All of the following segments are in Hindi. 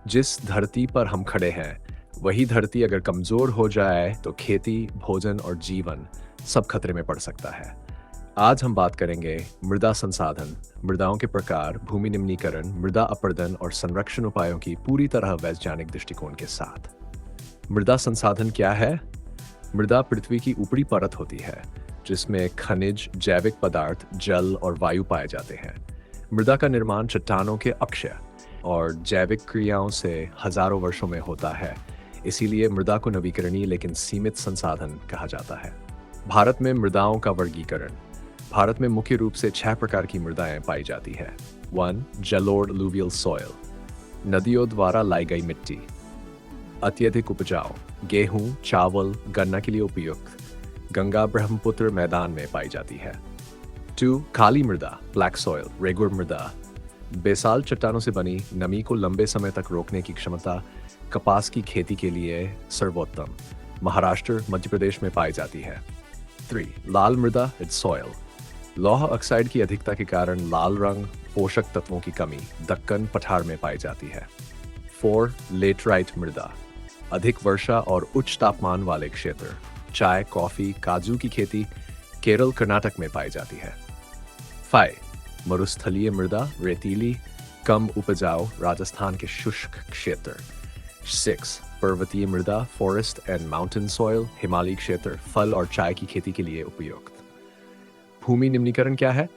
जिस धरती पर हम खड़े हैं, वही धरती अगर कमज़ोर हो जाए तो खेती, भोजन और जीवन सब खतरे में पड़ सकता है। आज हम बात करेंगे मृदा संसाधन, मृदाओं के प्रकार, भूमि निम्नीकरण, मृदा अपरदन और संरक्षण उपायों की पूरी तरह वैज्ञानिक दृष्टिकोण के साथ। मृदा संसाधन क्या है? मृदा पृथ्वी की ऊपरी परत होती है, जिसमें खनिज, जैविक पदार्थ, जल और वायु पाए जाते हैं। मृदा का निर्माण चट्टानों के अक्षय और जैविक क्रियाओं से हजारों वर्षों में होता है। इसीलिए मृदा को नवीकरणीय लेकिन सीमित संसाधन कहा जाता है। भारत में मृदाओं का वर्गीकरण। भारत में मुख्य रूप से 6 प्रकार की मृदाएं पाई जाती है। 1. जलोढ़ अलूवियल सॉइल, नदियों द्वारा लाई गई मिट्टी। अत्यधिक उपजाऊ, गेहूं, चावल, गन्ना के लिए उपयुक्त, गंगा ब्रह्मपुत्र मैदान में पाई जाती है। 2. काली मृदा, ब्लैक सॉइल, रेगुर मृदा, बेसाल चट्टानों से बनी, नमी को लंबे समय तक रोकने की क्षमता, कपास की खेती के लिए सर्वोत्तम, महाराष्ट्र, मध्य प्रदेश में पाई जाती है। 3. लाल मृदा, इट्स सॉइल, लौह ऑक्साइड की अधिकता के कारण लाल रंग, पोषक तत्वों की कमी, दक्कन पठार में पाई जाती है। 4. लेटराइट मृदा, अधिक वर्षा और उच्च तापमान वाले क्षेत्र, चाय, कॉफी, काजू की खेती केरल, कर्नाटक में पाई जाती है। 5. मरुस्थलीय मृदा, रेतीली, कम उपजाऊ, राजस्थान के शुष्क क्षेत्र। 6. पर्वतीय मृदा, फॉरेस्ट एंड माउंटेन सॉइल, हिमालयी क्षेत्र, फल और चाय की खेती के लिए उपयुक्त। भूमि निम्नीकरण क्या है?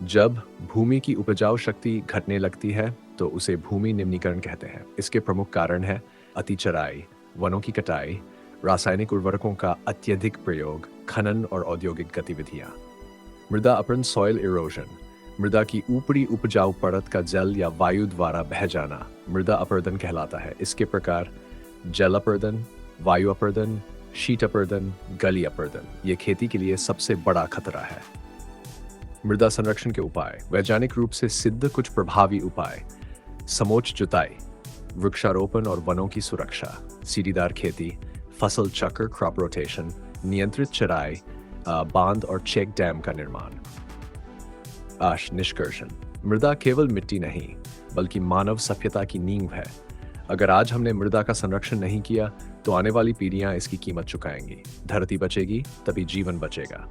जब भूमि की उपजाऊ शक्ति घटने लगती है तो उसे भूमि निम्नीकरण कहते हैं। इसके प्रमुख कारण है अति चराई, वनों की कटाई, रासायनिक उर्वरकों का अत्यधिक प्रयोग, खनन और औद्योगिक गतिविधियां। मृदा अपरदन, सॉइल इरोजन, मृदा की ऊपरी उपजाऊ परत का जल या वायु द्वारा बह जाना मृदा अपरदन कहलाता है। इसके प्रकार जल अपरदन, वायु अपरदन, शीत अपरदन, गली अपरदन ये खेती के लिए सबसे बड़ा खतरा है। मृदा संरक्षण के उपाय, वैज्ञानिक रूप से सिद्ध कुछ प्रभावी उपाय: समोच्च जुताई, वृक्षारोपण और वनों की सुरक्षा, सीढ़ीदार खेती, फसल चक्र, क्रॉप रोटेशन, नियंत्रित चराई, बांध और चेक डैम का निर्माण। निष्कर्षण, मृदा केवल मिट्टी नहीं बल्कि मानव सभ्यता की नींव है। अगर आज हमने मृदा का संरक्षण नहीं किया तो आने वाली पीढ़ियां इसकी कीमत चुकाएंगी। धरती बचेगी तभी जीवन बचेगा।